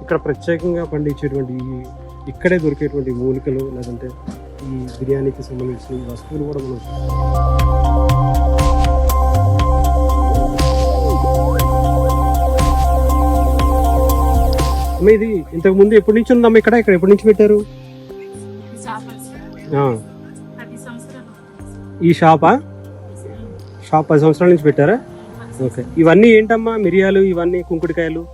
ఇక్కడ ప్రత్యేకంగా పండించేటువంటి ఇక్కడే దొరికేటువంటి మూలికలు లేదంటే ఈ బిర్యానీకి సంబంధించిన వస్తువులు కూడా మనం అమ్మ ఇది ఇంతకు ముందు ఎప్పటి నుంచి ఉందమ్మా ఇక్కడ ఎప్పటి నుంచి పెట్టారు ఈ షాప్ 10 సంవత్సరాల నుంచి పెట్టారా? ఓకే. ఇవన్నీ ఏంటమ్మా మిరియాలు ఇవన్నీ కుంకుడికాయలు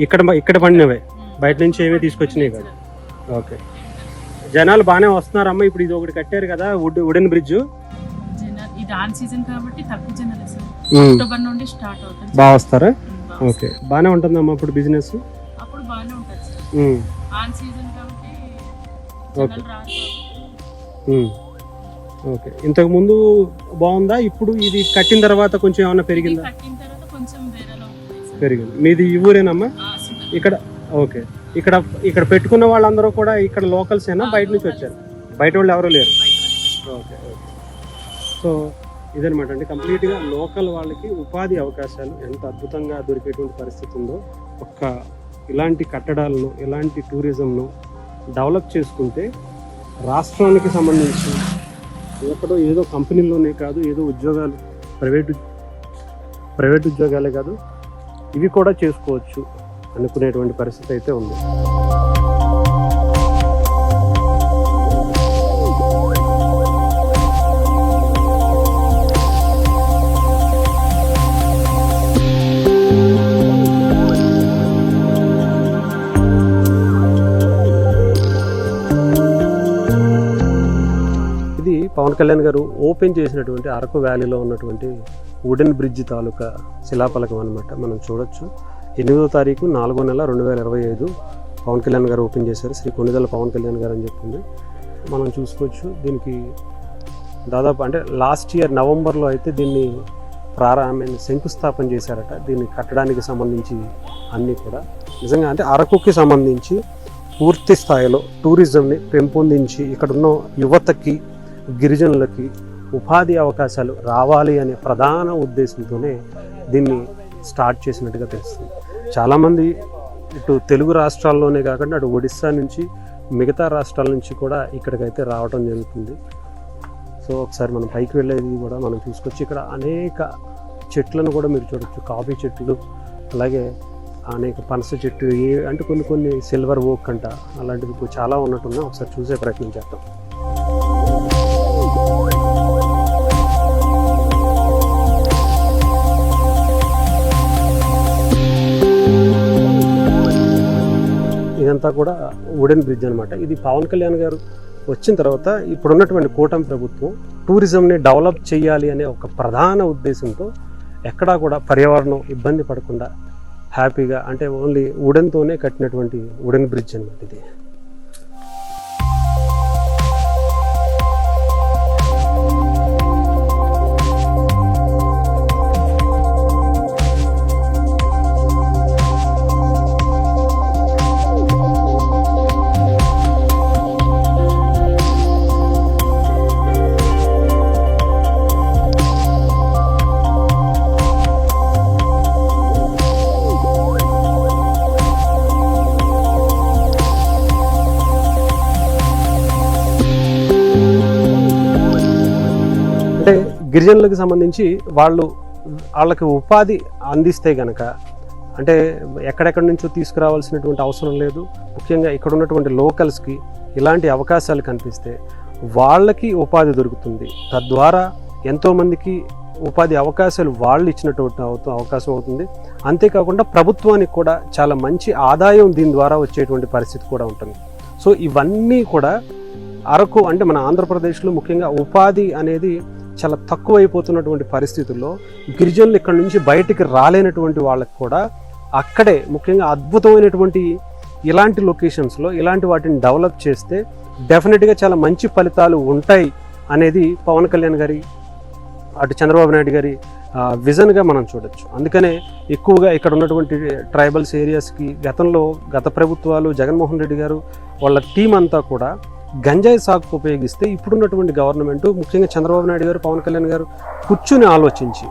ఇక్కడ పండినవే, బయట నుంచి ఏమీ తీసుకొచ్చినాయి కదా. ఓకే. జనాలు బాగానే వస్తున్నారమ్మా. ఇప్పుడు ఇది ఒకటి కట్టారు కదా వుడెన్ బ్రిడ్జ్, బాగా వస్తారా? ఓకే. బాగానే ఉంటుందమ్మా ఇప్పుడు బిజినెస్? ఓకే. ఇంతకు ముందు బాగుందా? ఇప్పుడు ఇది కట్టిన తర్వాత కొంచెం ఏమన్నా పెరిగిందా? పెరిగింది. మీది ఈ ఊరేనమ్మా? ఇక్కడ ఓకే. ఇక్కడ పెట్టుకున్న వాళ్ళందరూ కూడా ఇక్కడ లోకల్స్ ఏనా, బయట నుంచి వచ్చారు? బయట వాళ్ళు ఎవరు లేరు. ఓకే. సో ఇదనమాట అండి, కంప్లీట్గా లోకల్ వాళ్ళకి ఉపాధి అవకాశాలు ఎంత అద్భుతంగా దొరికేటువంటి పరిస్థితి ఉందో. ఇలాంటి కట్టడాలను ఇలాంటి టూరిజంను డెవలప్ చేసుకుంటే రాష్ట్రానికి సంబంధించి ఎక్కడో ఏదో కంపెనీల్లోనే కాదు, ఏదో ఉద్యోగాలు ప్రైవేట్ ఉద్యోగాలే కాదు, ఇవి కూడా చేసుకోవచ్చు అనుకునేటువంటి పరిస్థితి అయితే ఉంది. ఇది పవన్ కళ్యాణ్ గారు ఓపెన్ చేసినటువంటి అరకు వ్యాలీలో ఉన్నటువంటి వుడెన్ బ్రిడ్జ్ తాలూకా శిలాఫలకం అనమాట. మనం చూడొచ్చు. 8వ తారీఖు 4వ నెల 2025 పవన్ కళ్యాణ్ గారు ఓపెన్ చేశారు. శ్రీ కొణిదెల పవన్ కళ్యాణ్ గారు అని చెప్తుంది. మనం చూసుకోవచ్చు. దీనికి దాదాపు అంటే లాస్ట్ ఇయర్ నవంబర్లో అయితే దీన్ని శంకుస్థాపన చేశారట. దీన్ని కట్టడానికి సంబంధించి అన్నీ కూడా నిజంగా అంటే అరకుకి సంబంధించి పూర్తి స్థాయిలో టూరిజంని పెంపొందించి ఇక్కడున్న యువతకి గిరిజనులకి ఉపాధి అవకాశాలు రావాలి అనే ప్రధాన ఉద్దేశంతోనే దీన్ని స్టార్ట్ చేసినట్టుగా తెలుస్తుంది. చాలామంది ఇటు తెలుగు రాష్ట్రాల్లోనే కాకుండా అటు ఒడిస్సా నుంచి మిగతా రాష్ట్రాల నుంచి కూడా ఇక్కడికైతే రావడం జరుగుతుంది. సో ఒకసారి మనం పైకి వెళ్ళేది కూడా మనం చూసుకొచ్చి ఇక్కడ అనేక చెట్లను కూడా మీరు చూడొచ్చు. కాఫీ చెట్లు, అలాగే అనేక పనస చెట్టు, అంటే కొన్ని సిల్వర్ ఓక్ అంట, అలాంటివి చాలా ఉన్నట్టున్నా ఒకసారి చూసే ప్రయత్నం చేద్దాం. ఇదంతా కూడా వుడెన్ బ్రిడ్జ్ అనమాట. ఇది పవన్ కళ్యాణ్ గారు వచ్చిన తర్వాత ఇప్పుడున్నటువంటి కూటమి ప్రభుత్వం టూరిజంని డెవలప్ చేయాలి అనే ఒక ప్రధాన ఉద్దేశంతో ఎక్కడా కూడా పర్యావరణం ఇబ్బంది పడకుండా హ్యాపీగా అంటే ఓన్లీ వుడెన్తోనే కట్టినటువంటి వుడెన్ బ్రిడ్జ్ అనమాట ఇది. అంటే గిరిజనులకు సంబంధించి వాళ్ళకి ఉపాధి అందిస్తే కనుక అంటే ఎక్కడెక్కడి నుంచో తీసుకురావాల్సినటువంటి అవసరం లేదు. ముఖ్యంగా ఇక్కడ ఉన్నటువంటి లోకల్స్కి ఇలాంటి అవకాశాలు కనిపిస్తే వాళ్ళకి ఉపాధి దొరుకుతుంది. తద్వారా ఎంతోమందికి ఉపాధి అవకాశాలు వాళ్ళు ఇచ్చినటువంటి అవకాశం అవుతుంది. అంతేకాకుండా ప్రభుత్వానికి కూడా చాలా మంచి ఆదాయం దీని ద్వారా వచ్చేటువంటి పరిస్థితి కూడా ఉంటుంది. సో ఇవన్నీ కూడా అరకు అంటే మన ఆంధ్రప్రదేశ్లో ముఖ్యంగా ఉపాధి అనేది చాలా తక్కువైపోతున్నటువంటి పరిస్థితుల్లో గిరిజనులు ఇక్కడ నుంచి బయటికి రాలేనటువంటి వాళ్ళకి కూడా అక్కడే ముఖ్యంగా అద్భుతమైనటువంటి ఇలాంటి లొకేషన్స్లో ఇలాంటి వాటిని డెవలప్ చేస్తే డెఫినెట్గా చాలా మంచి ఫలితాలు ఉంటాయి అనేది పవన్ కళ్యాణ్ గారి అటు చంద్రబాబు నాయుడు గారి విజన్గా మనం చూడొచ్చు. అందుకనే ఎక్కువగా ఇక్కడ ఉన్నటువంటి ట్రైబల్స్ ఏరియాస్కి గత ప్రభుత్వాలు జగన్మోహన్ రెడ్డి గారు వాళ్ళ టీం అంతా కూడా గంజాయి సాగుకు ఉపయోగిస్తే ఇప్పుడున్నటువంటి గవర్నమెంట్ ముఖ్యంగా చంద్రబాబు నాయుడు గారు పవన్ కళ్యాణ్ గారు కూర్చుని ఆలోచించి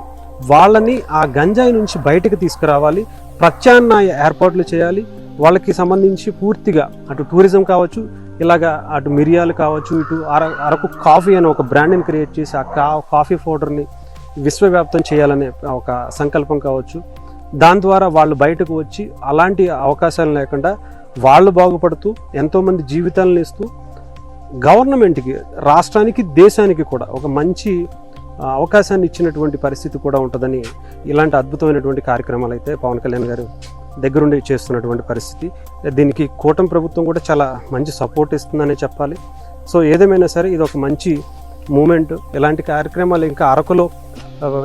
వాళ్ళని ఆ గంజాయి నుంచి బయటకు తీసుకురావాలి, ప్రత్యామ్నాయ ఏర్పాట్లు చేయాలి. వాళ్ళకి సంబంధించి పూర్తిగా అటు టూరిజం కావచ్చు, ఇలాగా అటు మిరియాలు కావచ్చు, ఇటు అరకు కాఫీ అనే ఒక బ్రాండ్ని క్రియేట్ చేసి ఆ కాఫీ పౌడర్ని విశ్వవ్యాప్తం చేయాలనే ఒక సంకల్పం కావచ్చు. దాని ద్వారా వాళ్ళు బయటకు వచ్చి అలాంటి అవకాశాలు లేకుండా వాళ్ళు బాగుపడుతూ ఎంతోమంది జీవితాలను ఇస్తూ గవర్నమెంట్కి, రాష్ట్రానికి, దేశానికి కూడా ఒక మంచి అవకాశాన్ని ఇచ్చినటువంటి పరిస్థితి కూడా ఉంటుందని ఇలాంటి అద్భుతమైనటువంటి కార్యక్రమాలు అయితే పవన్ కళ్యాణ్ గారు దగ్గరుండి చేస్తున్నటువంటి పరిస్థితి. దీనికి కూటమి ప్రభుత్వం కూడా చాలా మంచి సపోర్ట్ ఇస్తుందనే చెప్పాలి. సో ఏదేమైనా సరే ఇది ఒక మంచి మూమెంట్. ఇలాంటి కార్యక్రమాలు ఇంకా అరకులో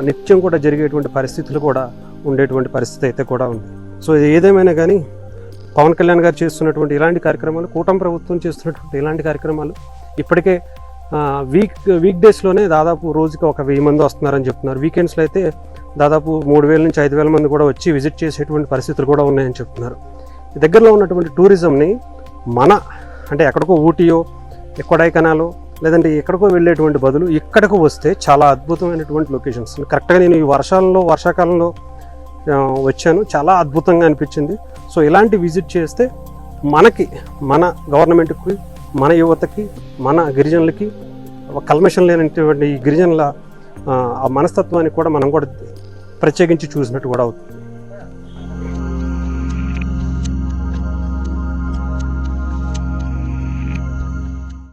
నిత్యం కూడా జరిగేటువంటి పరిస్థితులు కూడా ఉండేటువంటి పరిస్థితి అయితే కూడా ఉంది. సో ఇది ఏదేమైనా కానీ పవన్ కళ్యాణ్ గారు చేస్తున్నటువంటి ఇలాంటి కార్యక్రమాలు, కూటమి ప్రభుత్వం చేస్తున్నటువంటి ఇలాంటి కార్యక్రమాలు ఇప్పటికే వీక్ డేస్లోనే దాదాపు రోజుకి ఒక 1000 మంది వస్తున్నారని చెప్తున్నారు. వీకెండ్స్లో అయితే దాదాపు 3000 నుంచి 5000 మంది కూడా వచ్చి విజిట్ చేసేటువంటి పరిస్థితులు కూడా ఉన్నాయని చెప్తున్నారు. దగ్గరలో ఉన్నటువంటి టూరిజంని అంటే ఎక్కడికో ఊటీయో, కొడైకెనాలో, లేదంటే ఎక్కడికో వెళ్ళేటువంటి బదులు ఇక్కడికి వస్తే చాలా అద్భుతమైనటువంటి లొకేషన్స్. కరెక్ట్గా నేను ఈ వర్షాకాలంలో వచ్చాను, చాలా అద్భుతంగా అనిపించింది. సో ఇలాంటి విజిట్ చేస్తే మన గవర్నమెంట్కి, మన యువతకి, మన గిరిజనులకి కల్మషం లేనటువంటి ఈ గిరిజనుల ఆ మనస్తత్వాన్ని కూడా మనం కూడా ప్రత్యేకించి చూసినట్టు కూడా అవుతుంది.